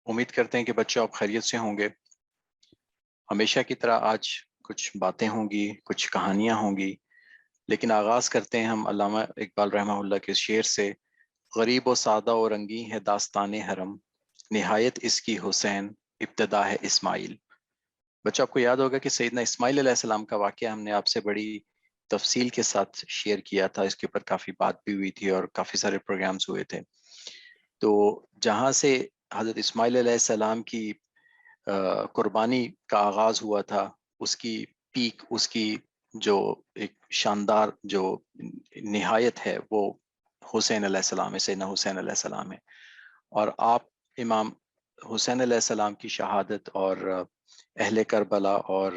امید کرتے ہیں کہ بچوں آپ خیریت سے ہوں گے۔ ہمیشہ کی طرح آج کچھ باتیں ہوں گی، کچھ کہانیاں ہوں گی، لیکن آغاز کرتے ہیں ہم علامہ اقبال رحمہ اللہ کے شعر سے۔ غریب و سادہ و رنگی ہے داستان حرم، نہایت اس کی حسین، ابتدا ہے اسماعیل۔ بچوں، آپ کو یاد ہوگا کہ سیدنا اسماعیل علیہ السلام کا واقعہ ہم نے آپ سے بڑی تفصیل کے ساتھ شیئر کیا تھا، اس کے اوپر کافی بات بھی ہوئی تھی اور کافی سارے پروگرامز ہوئے تھے۔ تو جہاں سے حضرت اسماعیل علیہ السلام کی قربانی کا آغاز ہوا تھا، اس کی پیک، اس کی جو ایک شاندار جو نہایت ہے، وہ حسین علیہ السلام ہے، سیدنا حسین علیہ السلام ہے۔ اور آپ امام حسین علیہ السلام کی شہادت اور اہل کربلا اور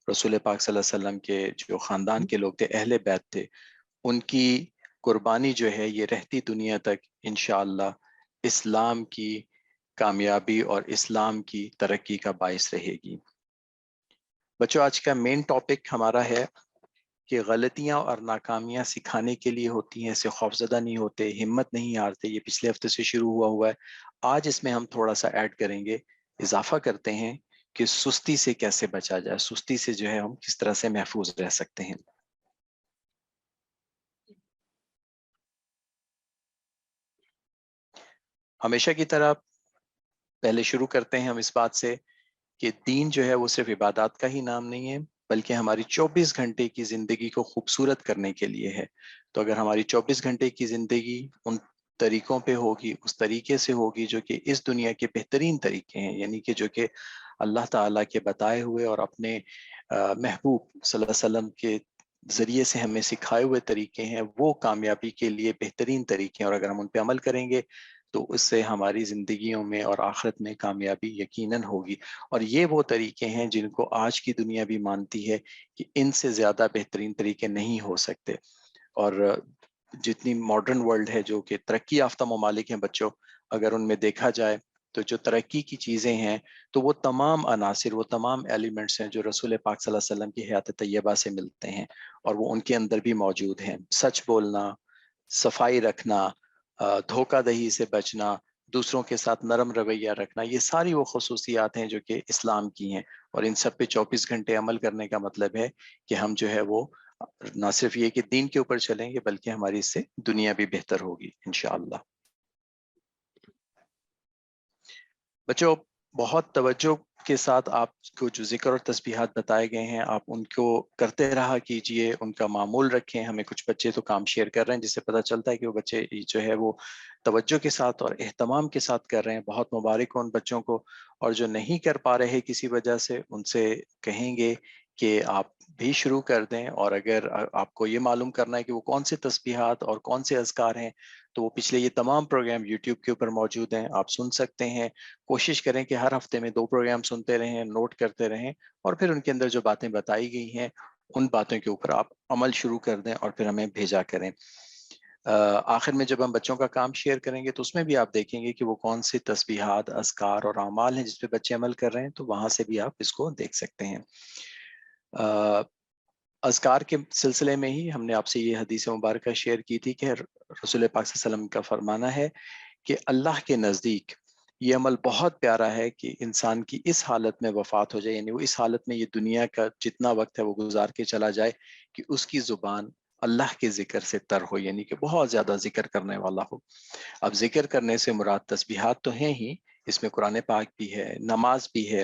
رسول پاک صلی اللہ علیہ وسلم کے جو خاندان کے لوگ تھے، اہل بیت تھے، ان کی قربانی جو ہے یہ رہتی دنیا تک انشاءاللہ اسلام کی کامیابی اور اسلام کی ترقی کا باعث رہے گی۔ بچوں، آج کا مین ٹاپک ہمارا ہے کہ غلطیاں اور ناکامیاں سکھانے کے لیے ہوتی ہیں، اسے خوفزدہ نہیں ہوتے، ہمت نہیں ہارتے۔ یہ پچھلے ہفتے سے شروع ہوا ہے۔ آج اس میں ہم تھوڑا سا ایڈ کریں گے، اضافہ کرتے ہیں کہ سستی سے کیسے بچا جائے، سستی سے جو ہے ہم کس طرح سے محفوظ رہ سکتے ہیں۔ ہمیشہ کی طرح پہلے شروع کرتے ہیں ہم اس بات سے کہ دین جو ہے وہ صرف عبادات کا ہی نام نہیں ہے، بلکہ ہماری 24 گھنٹے کی زندگی کو خوبصورت کرنے کے لیے ہے۔ تو اگر ہماری 24 گھنٹے کی زندگی ان طریقوں پہ ہوگی، اس طریقے سے ہوگی جو کہ اس دنیا کے بہترین طریقے ہیں، یعنی کہ جو کہ اللہ تعالیٰ کے بتائے ہوئے اور اپنے محبوب صلی اللہ علیہ وسلم کے ذریعے سے ہمیں سکھائے ہوئے طریقے ہیں، وہ کامیابی کے لیے بہترین طریقے ہیں، اور اگر ہم ان پہ عمل کریں گے تو اس سے ہماری زندگیوں میں اور آخرت میں کامیابی یقیناً ہوگی۔ اور یہ وہ طریقے ہیں جن کو آج کی دنیا بھی مانتی ہے کہ ان سے زیادہ بہترین طریقے نہیں ہو سکتے۔ اور جتنی ماڈرن ورلڈ ہے، جو کہ ترقی یافتہ ممالک ہیں بچوں، اگر ان میں دیکھا جائے تو جو ترقی کی چیزیں ہیں تو وہ تمام عناصر، وہ تمام ایلیمنٹس ہیں جو رسول پاک صلی اللہ علیہ وسلم کی حیات طیبہ سے ملتے ہیں، اور وہ ان کے اندر بھی موجود ہیں۔ سچ بولنا، صفائی رکھنا، دھوکہ دہی سے بچنا، دوسروں کے ساتھ نرم رویہ رکھنا، یہ ساری وہ خصوصیات ہیں جو کہ اسلام کی ہیں۔ اور ان سب پہ 24 گھنٹے عمل کرنے کا مطلب ہے کہ ہم جو ہے وہ نہ صرف یہ کہ دین کے اوپر چلیں گے، بلکہ ہماری اس سے دنیا بھی بہتر ہوگی انشاءاللہ۔ بچوں، بہت توجہ کے ساتھ آپ کو جو ذکر اور تسبیحات بتائے گئے ہیں، آپ ان کو کرتے رہا کیجئے، ان کا معمول رکھیں۔ ہمیں کچھ بچے تو کام شیئر کر رہے ہیں جس سے پتہ چلتا ہے کہ وہ بچے جو ہے وہ توجہ کے ساتھ اور اہتمام کے ساتھ کر رہے ہیں۔ بہت مبارک ہو ان بچوں کو۔ اور جو نہیں کر پا رہے کسی وجہ سے، ان سے کہیں گے کہ آپ بھی شروع کر دیں، اور اگر آپ کو یہ معلوم کرنا ہے کہ وہ کون سے تسبیحات اور کون سے اذکار ہیں، تو وہ پچھلے یہ تمام پروگرام یوٹیوب کے اوپر موجود ہیں، آپ سن سکتے ہیں۔ کوشش کریں کہ ہر ہفتے میں 2 پروگرام سنتے رہیں، نوٹ کرتے رہیں، اور پھر ان کے اندر جو باتیں بتائی گئی ہیں ان باتوں کے اوپر آپ عمل شروع کر دیں اور پھر ہمیں بھیجا کریں۔ آخر میں جب ہم بچوں کا کام شیئر کریں گے تو اس میں بھی آپ دیکھیں گے کہ وہ کون سی تسبیحات، اذکار اور اعمال ہیں جس پہ بچے عمل کر رہے ہیں، تو وہاں سے بھی آپ اس کو دیکھ سکتے ہیں۔ اذکار کے سلسلے میں ہی ہم نے آپ سے یہ حدیث مبارکہ شیئر کی تھی کہ رسول پاک صلی اللہ علیہ وسلم کا فرمانا ہے کہ اللہ کے نزدیک یہ عمل بہت پیارا ہے کہ انسان کی اس حالت میں وفات ہو جائے، یعنی وہ اس حالت میں یہ دنیا کا جتنا وقت ہے وہ گزار کے چلا جائے کہ اس کی زبان اللہ کے ذکر سے تر ہو، یعنی کہ بہت زیادہ ذکر کرنے والا ہو۔ اب ذکر کرنے سے مراد تسبیحات تو ہیں ہی، اس میں قرآن پاک بھی ہے، نماز بھی ہے،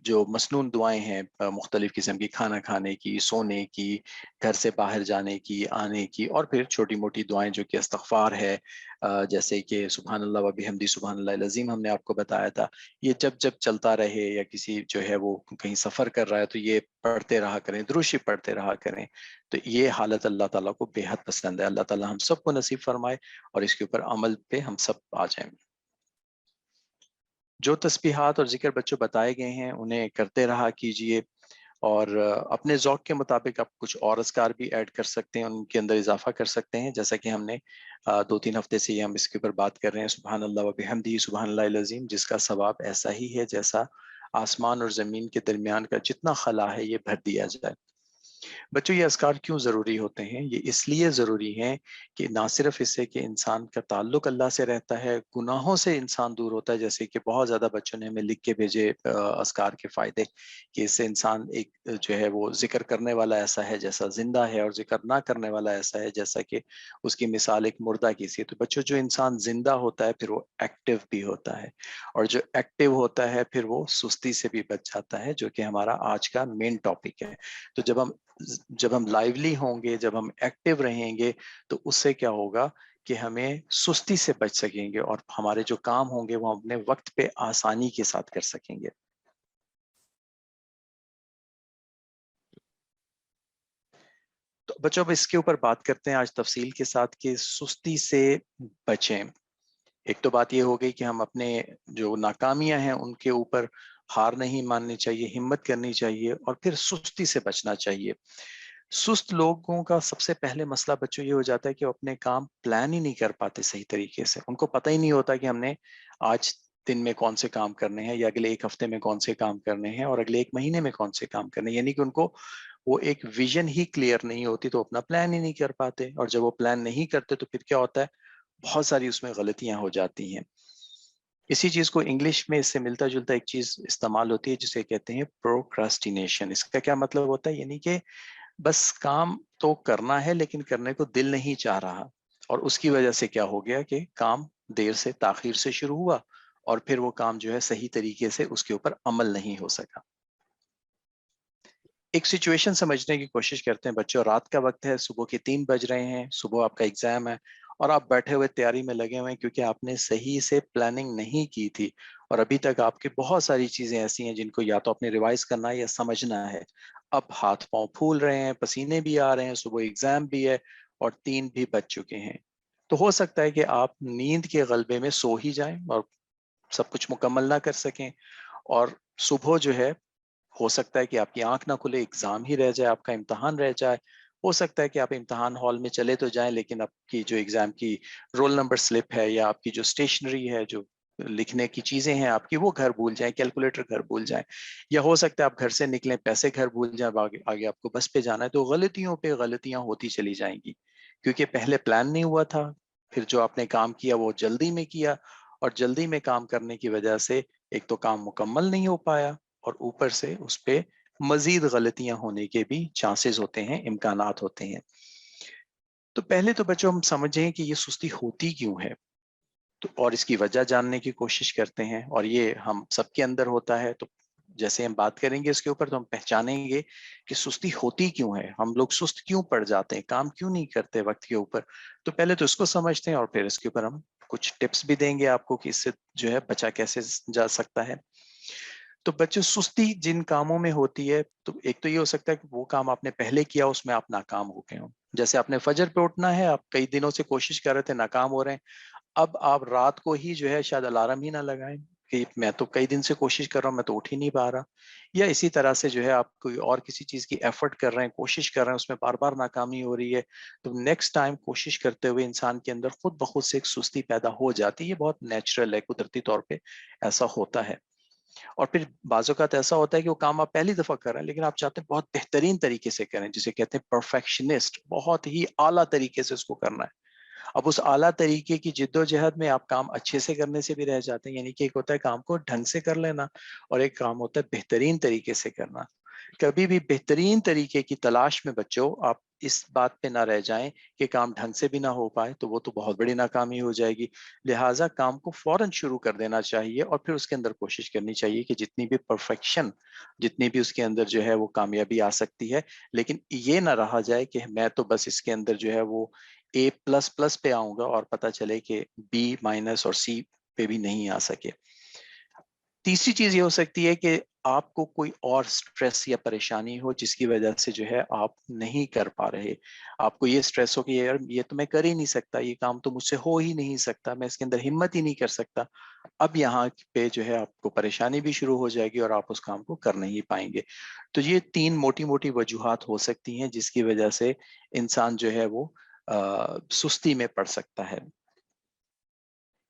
جو مسنون دعائیں ہیں مختلف قسم کی، کھانا کھانے کی، سونے کی، گھر سے باہر جانے کی، آنے کی، اور پھر چھوٹی موٹی دعائیں جو کہ استغفار ہے، جیسے کہ سبحان اللہ و بحمدی سبحان اللہ العظیم ہم نے آپ کو بتایا تھا۔ یہ جب جب چلتا رہے یا کسی جو ہے وہ کہیں سفر کر رہا ہے تو یہ پڑھتے رہا کریں، درود شریف پڑھتے رہا کریں۔ تو یہ حالت اللہ تعالیٰ کو بے حد پسند ہے۔ اللہ تعالیٰ ہم سب کو نصیب فرمائے اور اس کے اوپر عمل پہ ہم سب آ جائیں۔ جو تسبیحات اور ذکر بچوں بتائے گئے ہیں انہیں کرتے رہا کیجئے، اور اپنے ذوق کے مطابق آپ کچھ اور اذکار بھی ایڈ کر سکتے ہیں، ان کے اندر اضافہ کر سکتے ہیں، جیسا کہ ہم نے 2-3 ہفتے سے ہم اس کے اوپر بات کر رہے ہیں، سبحان اللہ و بحمدہ سبحان اللہ العظیم، جس کا ثواب ایسا ہی ہے جیسا آسمان اور زمین کے درمیان کا جتنا خلا ہے یہ بھر دیا جائے۔ بچوں یہ اذکار کیوں ضروری ہوتے ہیں؟ یہ اس لیے ضروری ہیں کہ نہ صرف اس سے کہ انسان کا تعلق اللہ سے رہتا ہے، گناہوں سے انسان دور ہوتا ہے، جیسے کہ بہت زیادہ بچوں نے ہمیں لکھ کے بھیجے اذکار کے فائدے، کہ اس سے انسان ایک جو ہے وہ ذکر کرنے والا ایسا ہے جیسا زندہ ہے، اور ذکر نہ کرنے والا ایسا ہے جیسا کہ اس کی مثال ایک مردہ کی سی ہے۔ تو بچوں جو انسان زندہ ہوتا ہے پھر وہ ایکٹیو بھی ہوتا ہے، اور جو ایکٹیو ہوتا ہے پھر وہ سستی سے بھی بچ جاتا ہے، جو کہ ہمارا آج کا مین ٹاپک ہے۔ تو جب ہم لائیولی ہوں گے، جب ہم ایکٹیو رہیں گے، تو اس سے کیا ہوگا کہ ہمیں سستی سے بچ سکیں گے، اور ہمارے جو کام ہوں گے وہ اپنے وقت پہ آسانی کے ساتھ کر سکیں گے۔ تو بچوں اب اس کے اوپر بات کرتے ہیں آج تفصیل کے ساتھ کہ سستی سے بچیں۔ ایک تو بات یہ ہو گئی کہ ہم اپنے جو ناکامیاں ہیں ان کے اوپر ہار نہیں ماننی چاہیے، ہمت کرنی چاہیے، اور پھر سستی سے بچنا چاہیے۔ سست لوگوں کا سب سے پہلے مسئلہ بچوں یہ ہو جاتا ہے کہ وہ اپنے کام پلان ہی نہیں کر پاتے صحیح طریقے سے، ان کو پتہ ہی نہیں ہوتا کہ ہم نے آج دن میں کون سے کام کرنے ہیں، یا اگلے ایک ہفتے میں کون سے کام کرنے ہیں، اور اگلے ایک مہینے میں کون سے کام کرنے ہیں۔ یعنی کہ ان کو وہ ایک ویژن ہی کلیئر نہیں ہوتی، تو اپنا پلان ہی نہیں کر پاتے، اور جب وہ پلان نہیں کرتے تو پھر کیا ہوتا ہے، بہت ساری اس میں غلطیاں ہو جاتی ہیں۔ اسی چیز کو انگلش میں اس سے ملتا جلتا ایک چیز استعمال ہوتی ہے جسے کہتے ہیں پروکراسٹینیشن۔ اس کا کیا مطلب ہوتا ہے؟ یعنی کہ بس کام تو کرنا ہے لیکن کرنے کو دل نہیں چاہ رہا، اور اس کی وجہ سے کیا ہو گیا کہ کام دیر سے تاخیر سے شروع ہوا، اور پھر وہ کام جو ہے صحیح طریقے سے اس کے اوپر عمل نہیں ہو سکا۔ ایک سچویشن سمجھنے کی کوشش کرتے ہیں بچوں۔ رات کا وقت ہے، صبح کے 3 بج رہے ہیں، صبح آپ کا ایگزام ہے، اور آپ بیٹھے ہوئے تیاری میں لگے ہوئے ہیں کیونکہ آپ نے صحیح سے پلاننگ نہیں کی تھی، اور ابھی تک آپ کے بہت ساری چیزیں ایسی ہیں جن کو یا تو آپ نے ریوائز کرنا ہے یا سمجھنا ہے۔ اب ہاتھ پاؤں پھول رہے ہیں، پسینے بھی آ رہے ہیں، صبح ایگزام بھی ہے، اور 3 بھی بج چکے ہیں۔ تو ہو سکتا ہے کہ آپ نیند کے غلبے میں سو ہی جائیں اور سب کچھ مکمل نہ کر سکیں، اور صبح جو ہے ہو سکتا ہے کہ آپ کی آنکھ نہ کھلے، ایگزام ہی رہ جائے، آپ کا امتحان رہ جائے۔ ہو سکتا ہے کہ آپ امتحان ہال میں چلے تو جائیں، لیکن آپ کی جو ایگزام کی رول نمبر سلپ ہے، یا آپ کی جو اسٹیشنری ہے، جو لکھنے کی چیزیں ہیں آپ کی، وہ گھر بھول جائیں، کیلکولیٹر گھر بھول جائیں، یا ہو سکتا ہے آپ گھر سے نکلیں، پیسے گھر بھول جائیں، آگے آپ کو بس پہ جانا ہے۔ تو غلطیوں پہ غلطیاں ہوتی چلی جائیں گی، کیونکہ پہلے پلان نہیں ہوا تھا، پھر جو آپ نے کام کیا وہ جلدی میں کیا، اور جلدی میں کام کرنے کی وجہ سے ایک تو کام مکمل نہیں ہو پایا، اور اوپر سے اس پہ مزید غلطیاں ہونے کے بھی چانسز ہوتے ہیں، امکانات ہوتے ہیں۔ تو پہلے تو بچوں ہم سمجھیں کہ یہ سستی ہوتی کیوں ہے، تو اور اس کی وجہ جاننے کی کوشش کرتے ہیں، اور یہ ہم سب کے اندر ہوتا ہے۔ تو جیسے ہم بات کریں گے اس کے اوپر تو ہم پہچانیں گے کہ سستی ہوتی کیوں ہے، ہم لوگ سست کیوں پڑ جاتے ہیں، کام کیوں نہیں کرتے وقت کے اوپر۔ تو پہلے تو اس کو سمجھتے ہیں، اور پھر اس کے اوپر ہم کچھ ٹپس بھی دیں گے آپ کو کہ اس سے جو ہے بچا کیسے جا سکتا ہے۔ تو بچوں سستی جن کاموں میں ہوتی ہے، تو ایک تو یہ ہو سکتا ہے کہ وہ کام آپ نے پہلے کیا اس میں آپ ناکام ہو گئے ہوں۔ جیسے آپ نے فجر پہ اٹھنا ہے، آپ کئی دنوں سے کوشش کر رہے تھے، ناکام ہو رہے ہیں، اب آپ رات کو ہی جو ہے شاید الارم ہی نہ لگائیں کہ میں تو کئی دن سے کوشش کر رہا ہوں، میں تو اٹھ ہی نہیں پا رہا۔ یا اسی طرح سے جو ہے آپ کوئی اور کسی چیز کی ایفرٹ کر رہے ہیں، کوشش کر رہے ہیں، اس میں بار بار ناکامی ہو رہی ہے، تو نیکسٹ ٹائم کوشش کرتے ہوئے انسان کے اندر خود بخود سے ایک سستی پیدا ہو جاتی ہے۔ یہ بہت نیچرل ہے، قدرتی طور پہ ایسا ہوتا ہے۔ اور پھر بعض اوقات ایسا ہوتا ہے کہ وہ کام آپ پہلی دفعہ کر رہے ہیں لیکن آپ چاہتے ہیں بہت بہترین طریقے سے کریں، جسے کہتے ہیں پرفیکشنسٹ، بہت ہی اعلیٰ طریقے سے اس کو کرنا ہے۔ اب اس اعلیٰ طریقے کی جد و جہد میں آپ کام اچھے سے کرنے سے بھی رہ جاتے ہیں، یعنی کہ ایک ہوتا ہے کام کو ڈھنگ سے کر لینا، اور ایک کام ہوتا ہے بہترین طریقے سے کرنا۔ کبھی بھی بہترین طریقے کی تلاش میں بچوں آپ اس بات پہ نہ رہ جائیں کہ کام ڈھنگ سے بھی نہ ہو پائے، تو وہ تو بہت بڑی ناکامی ہو جائے گی۔ لہٰذا کام کو فوراً شروع کر دینا چاہیے، اور پھر اس کے اندر کوشش کرنی چاہیے کہ جتنی بھی پرفیکشن، جتنی بھی اس کے اندر جو ہے وہ کامیابی آ سکتی ہے، لیکن یہ نہ رہا جائے کہ میں تو بس اس کے اندر جو ہے وہ اے پلس پلس پہ آؤں گا اور پتہ چلے کہ بی مائنس اور سی پہ بھی نہیں آ سکے۔ تیسری چیز یہ ہو سکتی ہے کہ آپ کو کوئی اور سٹریس یا پریشانی ہو جس کی وجہ سے جو ہے آپ نہیں کر پا رہے۔ آپ کو یہ سٹریس ہو کہ یار یہ تو میں کر ہی نہیں سکتا، یہ کام تو مجھ سے ہو ہی نہیں سکتا، میں اس کے اندر ہمت ہی نہیں کر سکتا۔ اب یہاں پہ جو ہے آپ کو پریشانی بھی شروع ہو جائے گی اور آپ اس کام کو کر نہیں پائیں گے۔ تو یہ 3 موٹی موٹی وجوہات ہو سکتی ہیں جس کی وجہ سے انسان جو ہے وہ سستی میں پڑ سکتا ہے۔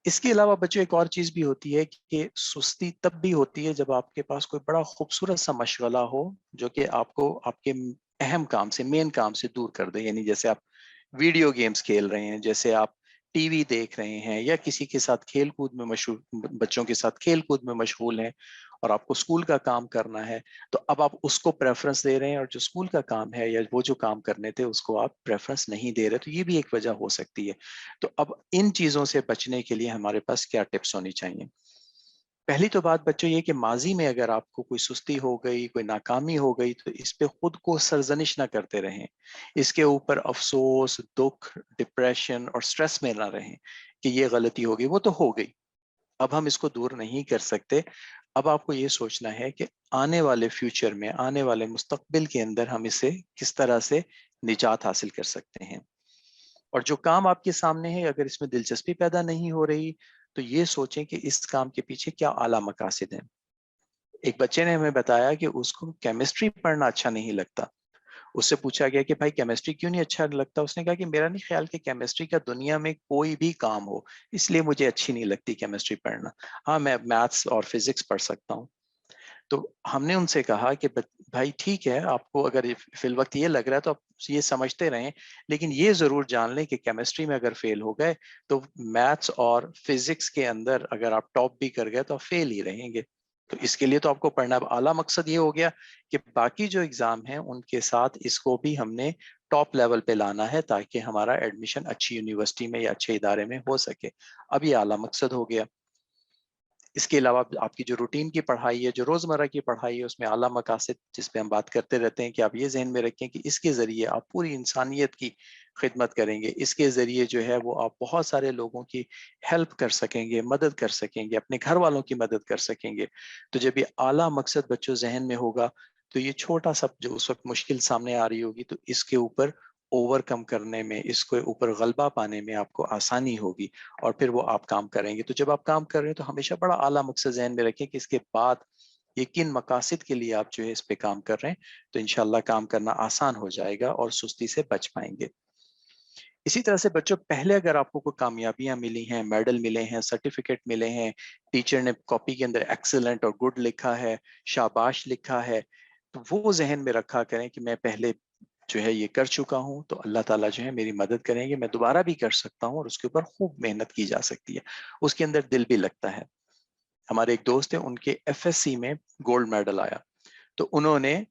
اس کے علاوہ بچوں ایک اور چیز بھی ہوتی ہے کہ سستی تب بھی ہوتی ہے جب آپ کے پاس کوئی بڑا خوبصورت سا مشغلہ ہو جو کہ آپ کو آپ کے اہم کام سے مین کام سے دور کر دیں. یعنی جیسے آپ ویڈیو گیمز کھیل رہے ہیں, جیسے آپ ٹی وی دیکھ رہے ہیں, یا کسی کے ساتھ کھیل کود میں مشغول, بچوں کے ساتھ کھیل کود میں مشغول ہیں, اور آپ کو اسکول کا کام کرنا ہے, تو اب آپ اس کو پریفرنس دے رہے ہیں, اور جو اسکول کا کام ہے یا وہ جو کام کرنے تھے اس کو آپ پریفرنس نہیں دے رہے, تو یہ بھی ایک وجہ ہو سکتی ہے. تو اب ان چیزوں سے بچنے کے لیے ہمارے پاس کیا ٹپس ہونی چاہیے؟ پہلی تو بات بچوں یہ کہ ماضی میں اگر آپ کو کوئی سستی ہو گئی, کوئی ناکامی ہو گئی, تو اس پہ خود کو سرزنش نہ کرتے رہیں, اس کے اوپر افسوس, دکھ, ڈپریشن اور سٹریس میں نہ رہیں کہ یہ غلطی ہو گئی, وہ تو ہو گئی, اب ہم اس کو دور نہیں کر سکتے. اب آپ کو یہ سوچنا ہے کہ آنے والے فیوچر میں, آنے والے مستقبل کے اندر ہم اسے کس طرح سے نجات حاصل کر سکتے ہیں. اور جو کام آپ کے سامنے ہے, اگر اس میں دلچسپی پیدا نہیں ہو رہی, تو یہ سوچیں کہ اس کام کے پیچھے کیا اعلیٰ مقاصد ہیں. ایک بچے نے ہمیں بتایا کہ اس کو کیمسٹری پڑھنا اچھا نہیں لگتا. اس سے پوچھا گیا کہ بھائی کیمسٹری کیوں نہیں اچھا لگتا؟ اس نے کہا کہ میرا نہیں خیال کہ کیمسٹری کا دنیا میں کوئی بھی کام ہو, اس لیے مجھے اچھی نہیں لگتی کیمسٹری پڑھنا. ہاں, میں میتھس اور فزکس پڑھ سکتا ہوں. تو ہم نے ان سے کہا کہ بھائی ٹھیک ہے, آپ کو اگر فی الوقت یہ لگ رہا ہے تو آپ یہ سمجھتے رہیں, لیکن یہ ضرور جان لیں کہ کیمسٹری میں اگر فیل ہو گئے تو میتھس اور فزکس کے اندر اگر آپ ٹاپ بھی کر گئے تو آپ فیل ہی رہیں گے. تو اس کے لیے تو آپ کو پڑھنا. اب اعلیٰ مقصد یہ ہو گیا کہ باقی جو اگزام ہیں ان کے ساتھ اس کو بھی ہم نے ٹاپ لیول پہ لانا ہے, تاکہ ہمارا ایڈمیشن اچھی یونیورسٹی میں یا اچھے ادارے میں ہو سکے. اب یہ اعلیٰ مقصد ہو گیا. اس کے علاوہ آپ کی جو روٹین کی پڑھائی ہے, جو روزمرہ کی پڑھائی ہے, اس میں اعلیٰ مقاصد جس پہ ہم بات کرتے رہتے ہیں, کہ آپ یہ ذہن میں رکھیں کہ اس کے ذریعے آپ پوری انسانیت کی خدمت کریں گے, اس کے ذریعے جو ہے وہ آپ بہت سارے لوگوں کی ہیلپ کر سکیں گے, مدد کر سکیں گے, اپنے گھر والوں کی مدد کر سکیں گے. تو جب یہ اعلیٰ مقصد بچوں ذہن میں ہوگا, تو یہ چھوٹا سا جو اس وقت مشکل سامنے آ رہی ہوگی, تو اس کے اوپر اوور کم کرنے میں, اس کے اوپر غلبہ پانے میں آپ کو آسانی ہوگی, اور پھر وہ آپ کام کریں گے. تو جب آپ کام کر رہے ہیں تو ہمیشہ بڑا اعلیٰ مقصد ذہن میں رکھیں کہ اس کے بعد یہ کن مقاصد کے لیے آپ جو ہے اس پہ کام کر رہے ہیں, تو انشاءاللہ کام کرنا آسان ہو جائے گا اور سستی سے بچ پائیں گے. اسی طرح سے بچوں, پہلے اگر آپ کو کوئی کامیابیاں ملی ہیں, میڈل ملے ہیں, سرٹیفکیٹ ملے ہیں, ٹیچر نے کاپی کے اندر ایکسلنٹ اور گڈ لکھا ہے, شاباش لکھا ہے, تو وہ ذہن میں رکھا کریں کہ میں پہلے جو ہے یہ کر چکا ہوں, تو اللہ تعالیٰ جو ہے میری مدد کریں گے, میں دوبارہ بھی کر سکتا ہوں, اور اس کے اوپر خوب محنت کی جا سکتی ہے. اس کے اندر دل بھی لگتا ہے. ہمارے ایک دوست ہیں, ان کے ایف ایس سی میں گولڈ میڈل آیا, تو انہوں نے,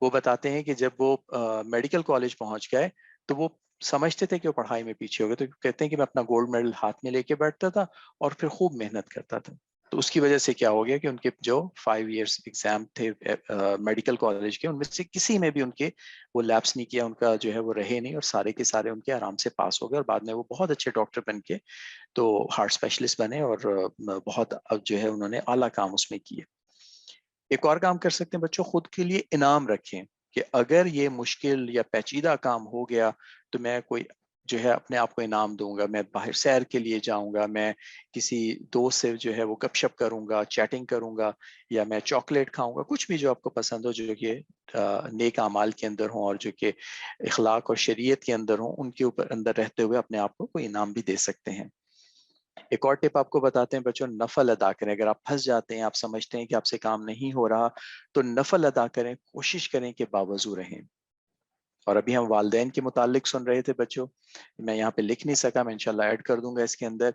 وہ بتاتے ہیں کہ جب وہ میڈیکل کالج پہنچ گئے تو وہ سمجھتے تھے کہ وہ پڑھائی میں پیچھے ہو گئے, تو کہتے ہیں کہ میں اپنا گولڈ میڈل ہاتھ میں لے کے بیٹھتا تھا اور پھر خوب محنت کرتا تھا. تو اس کی وجہ سے کیا ہو گیا کہ ان کے جو 5 ایئرس ایگزام تھے میڈیکل کالج کے, ان میں سے کسی میں بھی ان کے وہ لیپس نہیں کیا, ان کا جو ہے وہ رہے نہیں, اور سارے کے سارے ان کے آرام سے پاس ہو گئے, اور بعد میں وہ بہت اچھے ڈاکٹر بن کے تو ہارٹ اسپیشلسٹ بنے, اور بہت جو ہے انہوں نے اعلیٰ کام اس میں کیے. ایک اور کام کر سکتے ہیں بچوں, خود کے لیے انعام رکھیں کہ اگر یہ مشکل یا پیچیدہ کام ہو گیا تو میں کوئی جو ہے اپنے آپ کو انعام دوں گا, میں باہر سیر کے لیے جاؤں گا, میں کسی دوست سے جو ہے وہ گپ شپ کروں گا, چیٹنگ کروں گا, یا میں چاکلیٹ کھاؤں گا, کچھ بھی جو آپ کو پسند ہو, جو کہ نیک اعمال کے اندر ہوں اور جو کہ اخلاق اور شریعت کے اندر ہوں, ان کے اوپر اندر رہتے ہوئے اپنے آپ کو کوئی انعام بھی دے سکتے ہیں. ایک اور ٹپ آپ کو بتاتے ہیں بچوں, نفل ادا کریں. اگر آپ پھنس جاتے ہیں, آپ سمجھتے ہیں کہ آپ سے کام نہیں ہو رہا, تو نفل ادا کریں, کوشش کریں کہ باوضو رہیں. اور ابھی ہم والدین کے متعلق سن رہے تھے بچوں, میں یہاں پہ لکھ نہیں سکا, میں انشاءاللہ ایڈ کر دوں گا اس کے اندر,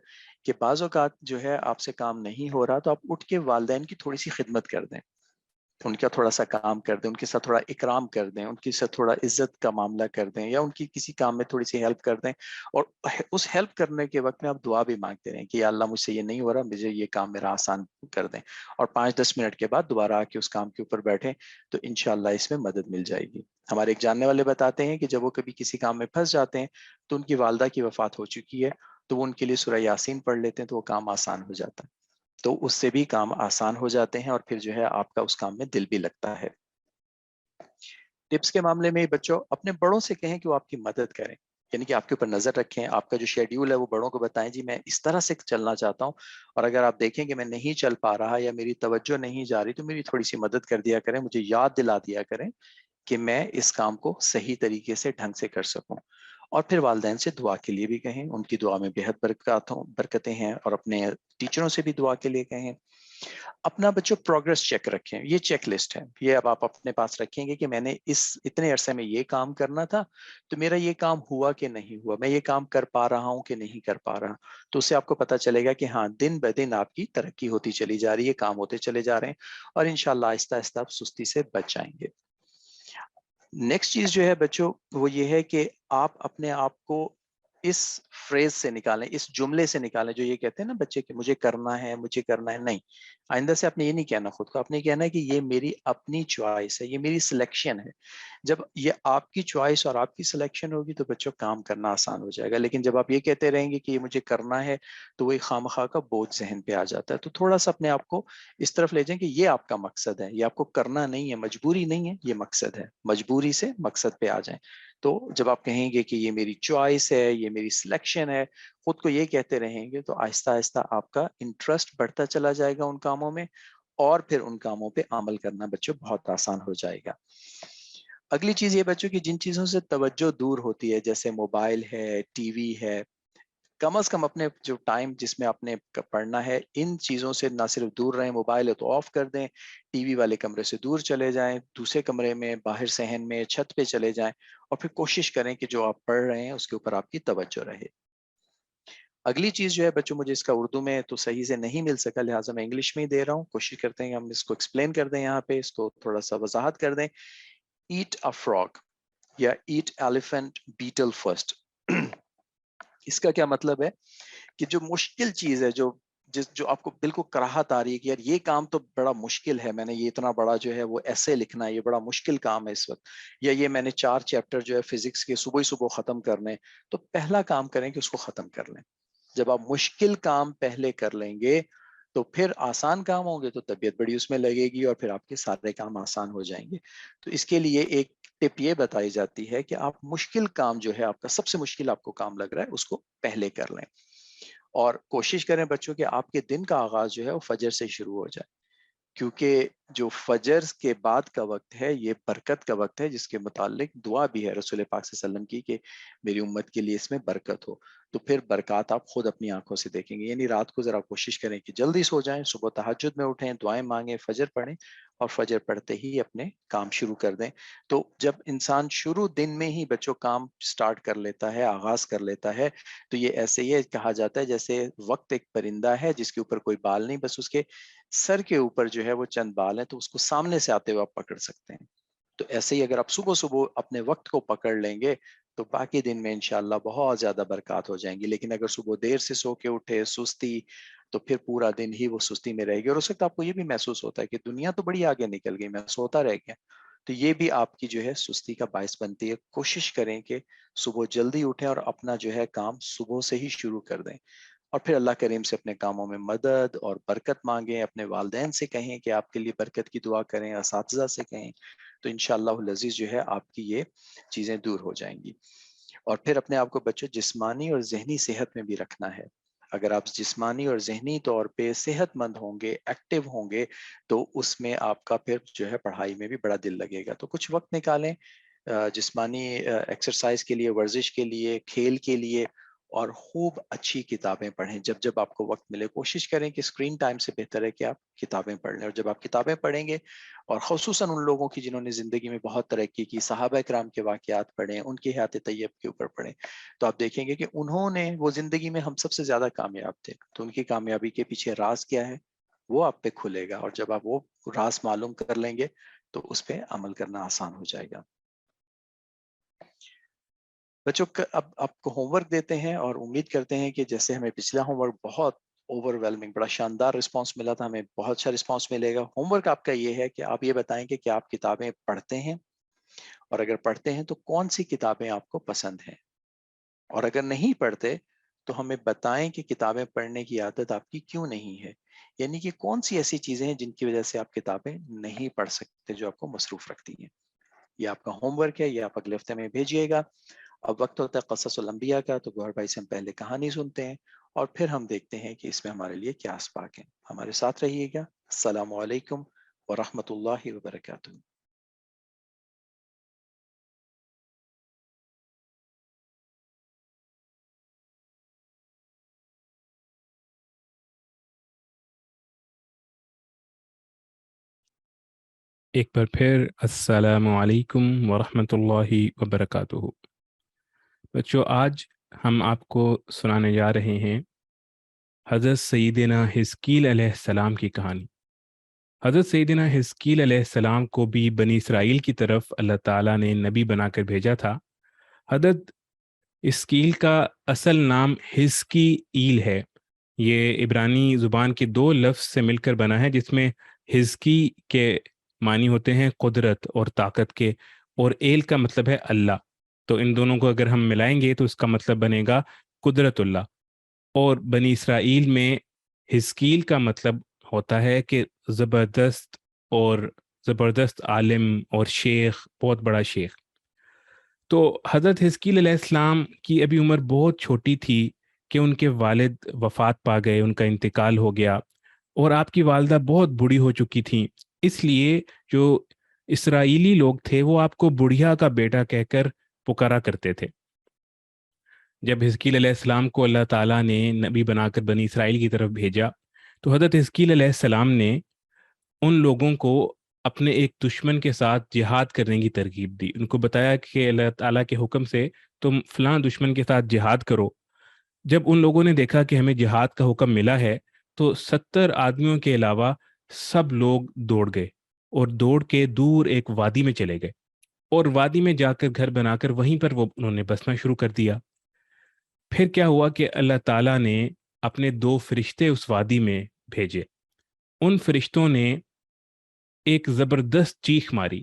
کہ بعض اوقات جو ہے آپ سے کام نہیں ہو رہا تو آپ اٹھ کے والدین کی تھوڑی سی خدمت کر دیں, ان کا تھوڑا سا کام کر دیں, ان کے ساتھ تھوڑا اکرام کر دیں, ان کے ساتھ تھوڑا عزت کا معاملہ کر دیں, یا ان کی کسی کام میں تھوڑی سی ہیلپ کر دیں. اور اس ہیلپ کرنے کے وقت میں آپ دعا بھی مانگتے رہیں کہ یا اللہ مجھ سے یہ نہیں ہو رہا, مجھے یہ کام میرا آسان کر دیں, اور 5-10 منٹ کے بعد دوبارہ آ کے اس کام کے اوپر بیٹھیں, تو انشاءاللہ اس میں مدد مل جائے گی. ہمارے ایک جاننے والے بتاتے ہیں کہ جب وہ کبھی کسی کام میں پھنس جاتے ہیں تو ان کی والدہ کی وفات ہو چکی ہے, تو وہ ان کے لیے سورہ یاسین پڑھ لیتے ہیں, تو وہ کام آسان ہو جاتا ہے, تو اس سے بھی کام آسان ہو جاتے ہیں, اور پھر جو ہے آپ کا اس کام میں دل بھی لگتا ہے. ٹپس کے معاملے میں بچوں, اپنے بڑوں سے کہیں کہ وہ آپ کی مدد کریں, یعنی کہ آپ کے اوپر نظر رکھیں, آپ کا جو شیڈیول ہے وہ بڑوں کو بتائیں, جی میں اس طرح سے چلنا چاہتا ہوں, اور اگر آپ دیکھیں کہ میں نہیں چل پا رہا یا میری توجہ نہیں جا رہی, تو میری تھوڑی سی مدد کر دیا کریں, مجھے یاد دلا دیا کریں کہ میں اس کام کو صحیح طریقے سے ڈھنگ سے کر سکوں. اور پھر والدین سے دعا کے لیے بھی کہیں، ان کی دعا میں بےحد برکتیں ہیں، اور اپنے ٹیچروں سے بھی دعا کے لیے کہیں۔ اپنا بچوں پروگرس چیک رکھیں، یہ چیک لسٹ ہے، یہ اب آپ اپنے پاس رکھیں گے کہ میں نے اس اتنے عرصے میں یہ کام کرنا تھا، تو میرا یہ کام ہوا کہ نہیں ہوا، میں یہ کام کر پا رہا ہوں کہ نہیں کر پا رہا، تو اس سے آپ کو پتہ چلے گا کہ ہاں دن بہ دن آپ کی ترقی ہوتی چلی جا رہی ہے، کام ہوتے چلے جا رہے ہیں، اور انشاءاللہ آہستہ آہستہ آپ سستی سے بچ جائیں گے۔ نیکسٹ چیز جو ہے بچوں وہ یہ ہے کہ آپ اپنے آپ کو اس فریز سے نکالیں، اس جملے سے نکالیں جو یہ کہتے ہیں نا بچے کہ مجھے کرنا ہے، مجھے کرنا ہے، نہیں، آئندہ سے آپ نے یہ نہیں کہنا خود کو، آپ نے کہنا ہے کہ یہ میری اپنی چوائس ہے، یہ میری سلیکشن ہے۔ جب یہ آپ کی چوائس اور آپ کی سلیکشن ہوگی تو بچوں کام کرنا آسان ہو جائے گا، لیکن جب آپ یہ کہتے رہیں گے کہ یہ مجھے کرنا ہے تو وہی خواہ کا بوجھ ذہن پہ آ جاتا ہے۔ تو تھوڑا سا اپنے آپ کو اس طرف لے جائیں کہ یہ آپ کا مقصد ہے، یہ آپ کو کرنا نہیں ہے، مجبوری نہیں ہے، یہ مقصد ہے، مجبوری سے مقصد پہ آ جائیں۔ تو جب آپ کہیں گے کہ یہ میری چوائس ہے، یہ میری سلیکشن ہے، خود کو یہ کہتے رہیں گے تو آہستہ آہستہ آپ کا انٹرسٹ بڑھتا چلا جائے گا ان کاموں میں، اور پھر ان کاموں پہ عمل کرنا بچوں بہت آسان ہو جائے گا۔ اگلی چیز یہ بچوں کی جن چیزوں سے توجہ دور ہوتی ہے جیسے موبائل ہے، ٹی وی ہے، کم از کم اپنے جو ٹائم جس میں آپ نے پڑھنا ہے ان چیزوں سے نہ صرف دور رہیں، موبائل ہے تو آف کر دیں، ٹی وی والے کمرے سے دور چلے جائیں، دوسرے کمرے میں، باہر صحن میں، چھت پہ چلے جائیں، اور پھر کوشش کریں کہ جو آپ پڑھ رہے ہیں اس کے اوپر آپ کی توجہ رہے۔ اگلی چیز جو ہے بچوں، مجھے اس کا اردو میں تو صحیح سے نہیں مل سکا لہٰذا میں انگلش میں ہی دے رہا ہوں، کوشش کرتے ہیں کہ ہم اس کو ایکسپلین کر دیں، یہاں پہ اس کو تھوڑا سا وضاحت کر دیں۔ ایٹ اے فراگ یا ایٹ ایلیفینٹ بیٹل فرسٹ، اس کا کیا مطلب ہے کہ جو مشکل چیز ہے، جو آپ کو بالکل کراہت آ رہی ہے کہ یار یہ کام تو بڑا مشکل ہے، میں نے یہ اتنا بڑا جو ہے وہ ایسے لکھنا ہے، یہ بڑا مشکل کام ہے اس وقت، یا یہ میں نے 4 چیپٹر جو ہے فزکس کے صبح ہی صبح ختم کرنے، تو پہلا کام کریں کہ اس کو ختم کر لیں۔ جب آپ مشکل کام پہلے کر لیں گے تو پھر آسان کام ہوں گے تو طبیعت بڑی اس میں لگے گی، اور پھر آپ کے سارے کام آسان ہو جائیں گے۔ تو اس کے لیے ایک ٹپ یہ بتائی جاتی ہے کہ آپ مشکل کام جو ہے، آپ کا سب سے مشکل آپ کو کام لگ رہا ہے، اس کو پہلے کر لیں، اور کوشش کریں بچوں کہ آپ کے دن کا آغاز جو ہے وہ فجر سے شروع ہو جائے، کیونکہ جو فجر کے بعد کا وقت ہے یہ برکت کا وقت ہے، جس کے متعلق دعا بھی ہے رسول پاک صلی اللہ علیہ وسلم کی کہ میری امت کے لیے اس میں برکت ہو۔ تو پھر برکات آپ خود اپنی آنکھوں سے دیکھیں گے، یعنی رات کو ذرا کوشش کریں کہ جلدی سو جائیں، صبح تہجد میں اٹھیں، دعائیں مانگیں، فجر پڑھیں، اور فجر پڑھتے ہی اپنے کام شروع کر دیں۔ تو جب انسان شروع دن میں ہی بچوں کام سٹارٹ کر لیتا ہے، آغاز کر لیتا ہے، تو یہ ایسے ہی کہا جاتا ہے جیسے وقت ایک پرندہ ہے جس کے اوپر کوئی بال نہیں، بس اس کے سر کے اوپر جو ہے وہ چند بال ہیں، تو اس کو سامنے سے آتے ہوئے آپ پکڑ سکتے ہیں۔ تو ایسے ہی اگر آپ صبح صبح اپنے وقت کو پکڑ لیں گے تو باقی دن میں انشاءاللہ بہت زیادہ برکات ہو جائیں گی، لیکن اگر صبح دیر سے سو کے اٹھے، سستی، تو پھر پورا دن ہی وہ سستی میں رہے گی، اور اس وقت آپ کو یہ بھی محسوس ہوتا ہے کہ دنیا تو بڑی آگے نکل گئی، میں سوتا رہ گیا، تو یہ بھی آپ کی جو ہے سستی کا باعث بنتی ہے۔ کوشش کریں کہ صبح جلدی اٹھیں اور اپنا جو ہے کام صبح سے ہی شروع کر دیں، اور پھر اللہ کریم سے اپنے کاموں میں مدد اور برکت مانگیں، اپنے والدین سے کہیں کہ آپ کے لیے برکت کی دعا کریں، اساتذہ سے کہیں، تو انشاءاللہ العزیز جو ہے آپ کی یہ چیزیں دور ہو جائیں گی۔ اور پھر اپنے آپ کو بچوں جسمانی اور ذہنی صحت میں بھی رکھنا ہے۔ اگر آپ جسمانی اور ذہنی طور پہ صحت مند ہوں گے، ایکٹیو ہوں گے، تو اس میں آپ کا پھر جو ہے پڑھائی میں بھی بڑا دل لگے گا۔ تو کچھ وقت نکالیں جسمانی ایکسرسائز کے لیے، ورزش کے لیے، کھیل کے لیے، اور خوب اچھی کتابیں پڑھیں۔ جب جب آپ کو وقت ملے کوشش کریں کہ اسکرین ٹائم سے بہتر ہے کہ آپ کتابیں پڑھ لیں، اور جب آپ کتابیں پڑھیں گے، اور خصوصاً ان لوگوں کی جنہوں نے زندگی میں بہت ترقی کی، صحابہ کرام کے واقعات پڑھیں، ان کے حیات طیب کے اوپر پڑھیں، تو آپ دیکھیں گے کہ انہوں نے وہ زندگی میں ہم سب سے زیادہ کامیاب تھے، تو ان کی کامیابی کے پیچھے راز کیا ہے وہ آپ پہ کھلے گا، اور جب آپ وہ راز معلوم کر لیں گے تو اس پہ عمل کرنا آسان ہو جائے گا۔ بچوں اب آپ کو ہوم ورک دیتے ہیں، اور امید کرتے ہیں کہ جیسے ہمیں پچھلا ہوم ورک بہت اوور ویلمنگ، بڑا شاندار رسپانس ملا تھا، ہمیں بہت اچھا رسپانس ملے گا۔ ہوم ورک آپ کا یہ ہے کہ آپ یہ بتائیں کہ کیا آپ کتابیں پڑھتے ہیں، اور اگر پڑھتے ہیں تو کون سی کتابیں آپ کو پسند ہیں، اور اگر نہیں پڑھتے تو ہمیں بتائیں کہ کتابیں پڑھنے کی عادت آپ کی کیوں نہیں ہے، یعنی کہ کون سی ایسی چیزیں ہیں جن کی وجہ سے آپ کتابیں نہیں پڑھ سکتے، جو آپ کو مصروف رکھتی ہیں۔ یہ آپ کا ہوم ورک ہے، یہ آپ اگلے ہفتے میں بھیجیے گا۔ اب وقت ہوتا ہے قصص الانبیاء کا، تو گوہر بھائی سے ہم پہلے کہانی سنتے ہیں، اور پھر ہم دیکھتے ہیں کہ اس میں ہمارے لیے کیا اسباق ہیں۔ ہمارے ساتھ رہیے گا۔ السلام علیکم ورحمۃ اللہ وبرکاتہ۔ ایک بار پھر السلام علیکم ورحمۃ اللہ وبرکاتہ۔ بچوں، آج ہم آپ کو سنانے جا رہے ہیں حضرت سیدنا حزقیل علیہ السلام کی کہانی۔ حضرت سیدنا حزقیل علیہ السلام کو بھی بنی اسرائیل کی طرف اللہ تعالیٰ نے نبی بنا کر بھیجا تھا۔ حضرت حزقیل کا اصل نام حزقی ایل ہے۔ یہ عبرانی زبان کے دو لفظ سے مل کر بنا ہے، جس میں حزقی کے معنی ہوتے ہیں قدرت اور طاقت کے، اور ایل کا مطلب ہے اللہ۔ تو ان دونوں کو اگر ہم ملائیں گے تو اس کا مطلب بنے گا قدرت اللہ۔ اور بنی اسرائیل میں حزقیل کا مطلب ہوتا ہے کہ زبردست، اور زبردست عالم اور شیخ، بہت بڑا شیخ۔ تو حضرت حزقیل علیہ السلام کی ابھی عمر بہت چھوٹی تھی کہ ان کے والد وفات پا گئے، ان کا انتقال ہو گیا، اور آپ کی والدہ بہت بوڑھی ہو چکی تھیں۔ اس لیے جو اسرائیلی لوگ تھے وہ آپ کو بڑھیا کا بیٹا کہہ کر پکارا کرتے تھے۔ جب حزقیل علیہ السلام کو اللہ تعالیٰ نے نبی بنا کر بنی اسرائیل کی طرف بھیجا تو حضرت حزقیل علیہ السلام نے ان لوگوں کو اپنے ایک دشمن کے ساتھ جہاد کرنے کی ترغیب دی۔ ان کو بتایا کہ اللہ تعالیٰ کے حکم سے تم فلاں دشمن کے ساتھ جہاد کرو۔ جب ان لوگوں نے دیکھا کہ ہمیں جہاد کا حکم ملا ہے تو 70 آدمیوں کے علاوہ سب لوگ دوڑ گئے، اور دوڑ کے دور ایک وادی میں چلے گئے، اور وادی میں جا کر گھر بنا کر وہیں پر انہوں نے بسنا شروع کر دیا۔ پھر کیا ہوا کہ اللہ تعالیٰ نے اپنے 2 فرشتے اس وادی میں بھیجے۔ ان فرشتوں نے ایک زبردست چیخ ماری،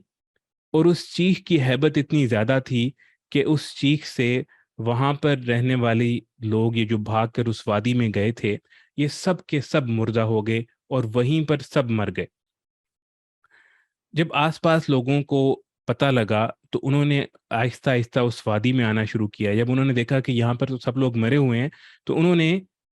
اور اس چیخ کی ہیبت اتنی زیادہ تھی کہ اس چیخ سے وہاں پر رہنے والی لوگ، یہ جو بھاگ کر اس وادی میں گئے تھے، یہ سب کے سب مردہ ہو گئے اور وہیں پر سب مر گئے۔ جب آس پاس لوگوں کو پتہ لگا تو انہوں نے آہستہ آہستہ اس وادی میں آنا شروع کیا۔ جب انہوں نے دیکھا کہ یہاں پر تو سب لوگ مرے ہوئے ہیں تو انہوں نے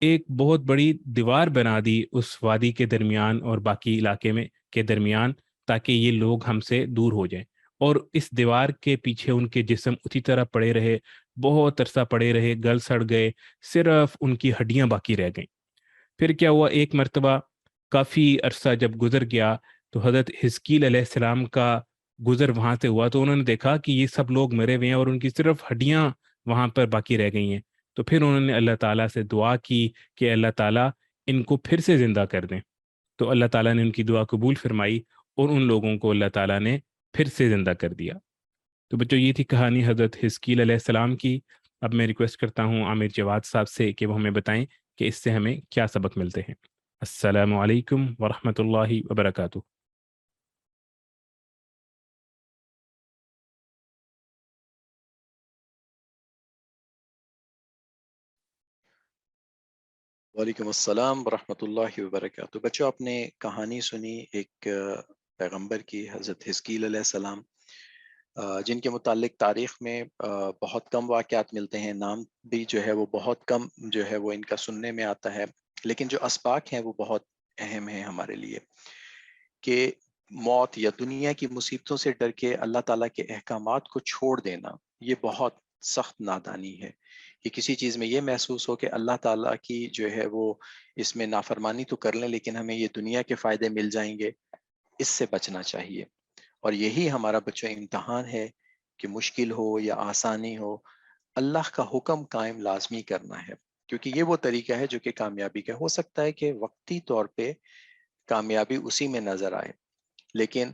ایک بہت بڑی دیوار بنا دی اس وادی کے درمیان اور باقی علاقے میں کے درمیان، تاکہ یہ لوگ ہم سے دور ہو جائیں۔ اور اس دیوار کے پیچھے ان کے جسم اسی طرح پڑے رہے، بہت عرصہ پڑے رہے، گل سڑ گئے، صرف ان کی ہڈیاں باقی رہ گئیں۔ پھر کیا ہوا، ایک مرتبہ کافی عرصہ جب گزر گیا تو حضرت حزقیل علیہ السلام کا گزر وہاں سے ہوا، تو انہوں نے دیکھا کہ یہ سب لوگ مرے ہوئے ہیں اور ان کی صرف ہڈیاں وہاں پر باقی رہ گئی ہیں۔ تو پھر انہوں نے اللہ تعالیٰ سے دعا کی کہ اللہ تعالیٰ ان کو پھر سے زندہ کر دیں۔ تو اللہ تعالیٰ نے ان کی دعا قبول فرمائی اور ان لوگوں کو اللہ تعالیٰ نے پھر سے زندہ کر دیا۔ تو بچوں، یہ تھی کہانی حضرت حزقیل علیہ السلام کی۔ اب میں ریکویسٹ کرتا ہوں عامر جواد صاحب سے کہ وہ ہمیں بتائیں کہ اس سے ہمیں کیا سبق ملتے ہیں۔ السلام علیکم ورحمۃ اللہ وبرکاتہ۔ وعلیکم السلام ورحمۃ اللہ وبرکاتہ۔ بچوں، آپ نے کہانی سنی ایک پیغمبر کی، حضرت حزقیل علیہ السلام، جن کے متعلق تاریخ میں بہت کم واقعات ملتے ہیں، نام بھی جو ہے وہ بہت کم جو ہے وہ ان کا سننے میں آتا ہے، لیکن جو اسباق ہیں وہ بہت اہم ہیں ہمارے لیے، کہ موت یا دنیا کی مصیبتوں سے ڈر کے اللہ تعالیٰ کے احکامات کو چھوڑ دینا، یہ بہت سخت نادانی ہے۔ کہ کسی چیز میں یہ محسوس ہو کہ اللہ تعالیٰ کی جو ہے وہ اس میں نافرمانی تو کر لیں لیکن ہمیں یہ دنیا کے فائدے مل جائیں گے، اس سے بچنا چاہیے۔ اور یہی ہمارا بچوں امتحان ہے کہ مشکل ہو یا آسانی ہو، اللہ کا حکم قائم لازمی کرنا ہے، کیونکہ یہ وہ طریقہ ہے جو کہ کامیابی کا ہو سکتا ہے کہ وقتی طور پہ کامیابی اسی میں نظر آئے، لیکن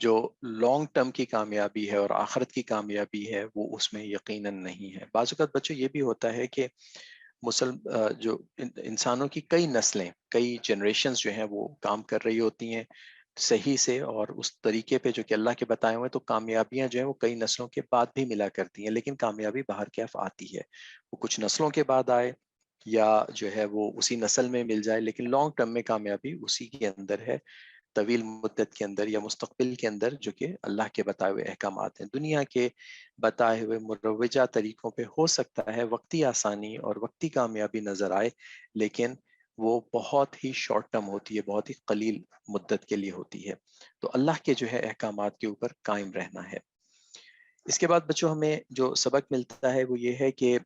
جو لانگ ٹرم کی کامیابی ہے اور آخرت کی کامیابی ہے وہ اس میں یقیناً نہیں ہے۔ بعض اوقات بچوں یہ بھی ہوتا ہے کہ جو انسانوں کی کئی نسلیں، کئی جنریشنز جو ہیں وہ کام کر رہی ہوتی ہیں صحیح سے اور اس طریقے پہ جو کہ اللہ کے بتائے ہوئے، تو کامیابیاں جو ہیں وہ کئی نسلوں کے بعد بھی ملا کرتی ہیں، لیکن کامیابی باہر کیف آتی ہے، وہ کچھ نسلوں کے بعد آئے یا جو ہے وہ اسی نسل میں مل جائے، لیکن لانگ ٹرم میں کامیابی اسی کے اندر ہے، طویل مدت کے اندر یا مستقبل کے اندر، جو کہ اللہ کے بتائے ہوئے احکامات ہیں۔ دنیا کے بتائے ہوئے مروجہ طریقوں پہ ہو سکتا ہے وقتی آسانی اور وقتی کامیابی نظر آئے، لیکن وہ بہت ہی شارٹ ٹرم ہوتی ہے، بہت ہی قلیل مدت کے لیے ہوتی ہے۔ تو اللہ کے جو ہے احکامات کے اوپر قائم رہنا ہے۔ اس کے بعد بچوں ہمیں جو سبق ملتا ہے وہ یہ ہے کہ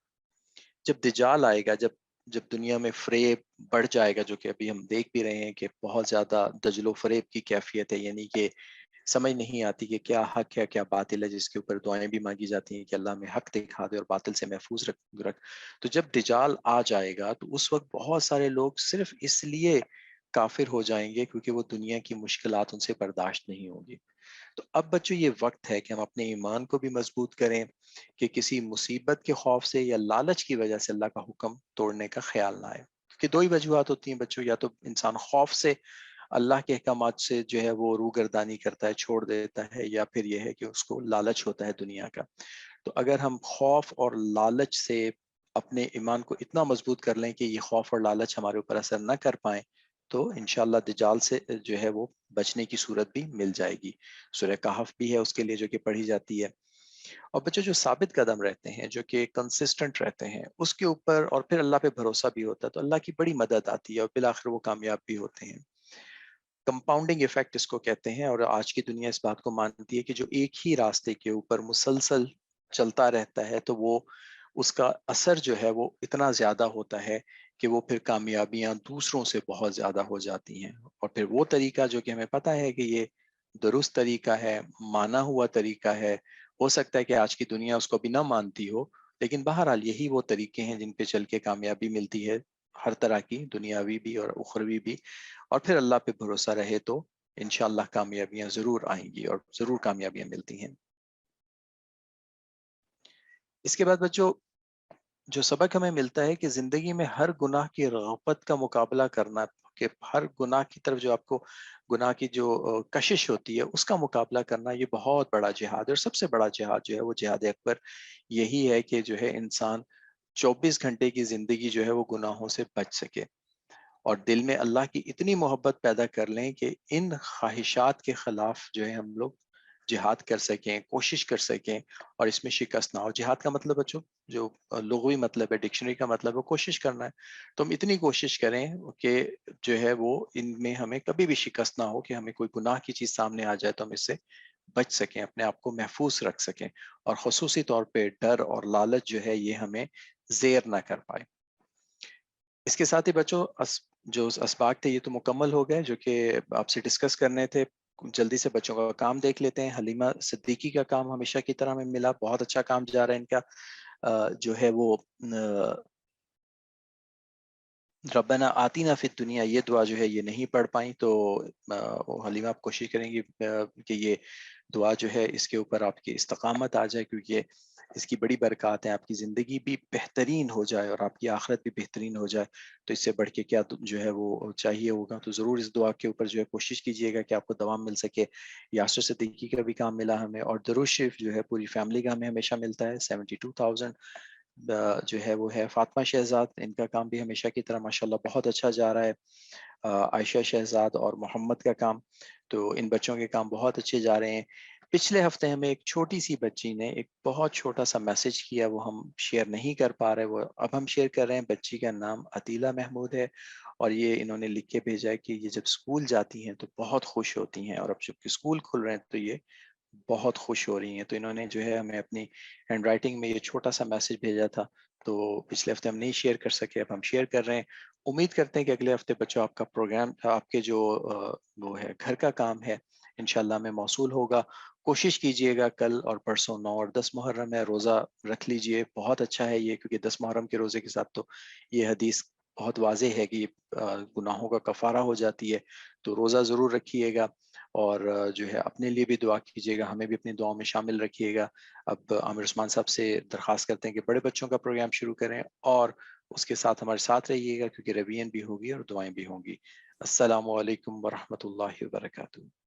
جب دجال آئے گا، جب دنیا میں فریب بڑھ جائے گا، جو کہ ابھی ہم دیکھ بھی رہے ہیں کہ بہت زیادہ دجل و فریب کی کیفیت ہے، یعنی کہ سمجھ نہیں آتی کہ کیا حق ہے کیا باطل ہے، جس کے اوپر دعائیں بھی مانگی جاتی ہیں کہ اللہ میں حق دکھا دے اور باطل سے محفوظ رکھ. تو جب دجال آ جائے گا تو اس وقت بہت سارے لوگ صرف اس لیے کافر ہو جائیں گے کیونکہ وہ دنیا کی مشکلات ان سے برداشت نہیں ہوں گی. تو اب بچوں یہ وقت ہے کہ ہم اپنے ایمان کو بھی مضبوط کریں کہ کسی مصیبت کے خوف سے یا لالچ کی وجہ سے اللہ کا حکم توڑنے کا خیال نہ آئے. کیونکہ دو ہی وجوہات ہوتی ہیں بچوں، یا تو انسان خوف سے اللہ کے احکامات سے جو ہے وہ روگردانی کرتا ہے، چھوڑ دیتا ہے، یا پھر یہ ہے کہ اس کو لالچ ہوتا ہے دنیا کا. تو اگر ہم خوف اور لالچ سے اپنے ایمان کو اتنا مضبوط کر لیں کہ یہ خوف اور لالچ ہمارے اوپر اثر نہ کر پائیں تو انشاءاللہ دجال سے جو ہے وہ بچنے کی صورت بھی مل جائے گی. سورہ کہف بھی ہے اس کے لیے جو کہ پڑھی جاتی ہے. اور بچے جو ثابت قدم رہتے ہیں، جو کہ کنسسٹنٹ رہتے ہیں، اس کے اوپر اور پھر اللہ پہ بھروسہ بھی ہوتا ہے تو اللہ کی بڑی مدد آتی ہے اور بالآخر وہ کامیاب بھی ہوتے ہیں. کمپاؤنڈنگ ایفیکٹ اس کو کہتے ہیں، اور آج کی دنیا اس بات کو مانتی ہے کہ جو ایک ہی راستے کے اوپر مسلسل چلتا رہتا ہے تو وہ اس کا اثر جو ہے وہ اتنا زیادہ ہوتا ہے کہ وہ پھر کامیابیاں دوسروں سے بہت زیادہ ہو جاتی ہیں. اور پھر وہ طریقہ جو کہ ہمیں پتہ ہے کہ یہ درست طریقہ ہے، مانا ہوا طریقہ ہے، ہو سکتا ہے کہ آج کی دنیا اس کو بھی نہ مانتی ہو، لیکن بہرحال یہی وہ طریقے ہیں جن پہ چل کے کامیابی ملتی ہے، ہر طرح کی، دنیاوی بھی اور اخروی بھی. اور پھر اللہ پہ بھروسہ رہے تو انشاءاللہ کامیابیاں ضرور آئیں گی اور ضرور کامیابیاں ملتی ہیں. اس کے بعد بچوں جو سبق ہمیں ملتا ہے کہ زندگی میں ہر گناہ کی رغبت کا مقابلہ کرنا، کہ ہر گناہ کی طرف جو آپ کو گناہ کی جو کشش ہوتی ہے اس کا مقابلہ کرنا، یہ بہت بڑا جہاد ہے. اور سب سے بڑا جہاد جو ہے وہ جہاد اکبر یہی ہے کہ جو ہے انسان 24 گھنٹے کی زندگی جو ہے وہ گناہوں سے بچ سکے اور دل میں اللہ کی اتنی محبت پیدا کر لیں کہ ان خواہشات کے خلاف جو ہے ہم لوگ جہاد کر سکیں، کوشش کر سکیں اور اس میں شکست نہ ہو. جہاد کا مطلب بچوں جو لغوی مطلب ہے، ڈکشنری کا مطلب ہے کوشش کرنا ہے. تو ہم اتنی کوشش کریں کہ جو ہے وہ ان میں ہمیں کبھی بھی شکست نہ ہو، کہ ہمیں کوئی گناہ کی چیز سامنے آ جائے تو ہم اس سے بچ سکیں، اپنے آپ کو محفوظ رکھ سکیں، اور خصوصی طور پہ ڈر اور لالچ جو ہے یہ ہمیں زیر نہ کر پائے. اس کے ساتھ ہی بچوں جو اسباق تھے یہ تو مکمل ہو گئے جو کہ آپ سے ڈسکس کرنے تھے. جلدی سے بچوں کا کام دیکھ لیتے ہیں. حلیمہ صدیقی کا کام ہمیشہ کی طرح میں ملا، بہت اچھا کام جا رہا ہے ان کا. جو ہے وہ ربنا آتینا فی الدنیا، یہ دعا جو ہے یہ نہیں پڑھ پائیں، تو حلیمہ آپ کوشش کریں گی کہ یہ دعا جو ہے اس کے اوپر آپ کی استقامت آ جائے، کیونکہ اس کی بڑی برکات ہیں، آپ کی زندگی بھی بہترین ہو جائے اور آپ کی آخرت بھی بہترین ہو جائے. تو اس سے بڑھ کے کیا جو ہے وہ چاہیے ہوگا. تو ضرور اس دعا کے اوپر جو ہے کوشش کیجئے گا کہ آپ کو دوام مل سکے. یاسر صدیقی کا بھی کام ملا ہمیں، اور درود شریف جو ہے پوری فیملی کا ہمیں ہمیشہ ملتا ہے 72,000 جو ہے وہ ہے. فاطمہ شہزاد، ان کا کام بھی ہمیشہ کی طرح ماشاءاللہ بہت اچھا جا رہا ہے. عائشہ شہزاد اور محمد کا کام، تو ان بچوں کے کام بہت اچھے جا رہے ہیں. پچھلے ہفتے ہمیں ایک چھوٹی سی بچی نے ایک بہت چھوٹا سا میسج کیا، وہ ہم شیئر نہیں کر پا رہے، وہ اب ہم شیئر کر رہے ہیں. بچی کا نام عطیلہ محمود ہے، اور یہ انہوں نے لکھ کے بھیجا ہے کہ یہ جب اسکول جاتی ہیں تو بہت خوش ہوتی ہیں، اور اب جب اسکول کھل رہے ہیں تو یہ بہت خوش ہو رہی ہیں. تو انہوں نے جو ہے ہمیں اپنی ہینڈ رائٹنگ میں یہ چھوٹا سا میسج بھیجا تھا، تو پچھلے ہفتے ہم نہیں شیئر کر سکے، اب ہم شیئر کر رہے ہیں. امید کرتے ہیں کہ اگلے ہفتے بچوں آپ کا پروگرام، آپ کے جو وہ ہے گھر کا کام ہے انشاءاللہ میں موصول ہوگا. کوشش کیجئے گا کل اور پرسوں 9 اور 10 محرم ہے، روزہ رکھ لیجئے. بہت اچھا ہے یہ، کیونکہ 10 محرم کے روزے کے ساتھ تو یہ حدیث بہت واضح ہے کہ یہ گناہوں کا کفارہ ہو جاتی ہے. تو روزہ ضرور رکھیے گا، اور جو ہے اپنے لیے بھی دعا کیجیے گا، ہمیں بھی اپنی دعاؤں میں شامل رکھیے گا. اب عامر عثمان صاحب سے درخواست کرتے ہیں کہ بڑے بچوں کا پروگرام شروع کریں، اور اس کے ساتھ ہمارے ساتھ رہیے گا کیونکہ روین بھی ہوگی اور دعائیں بھی ہوں گی. السلام علیکم ورحمۃ اللہ وبرکاتہ.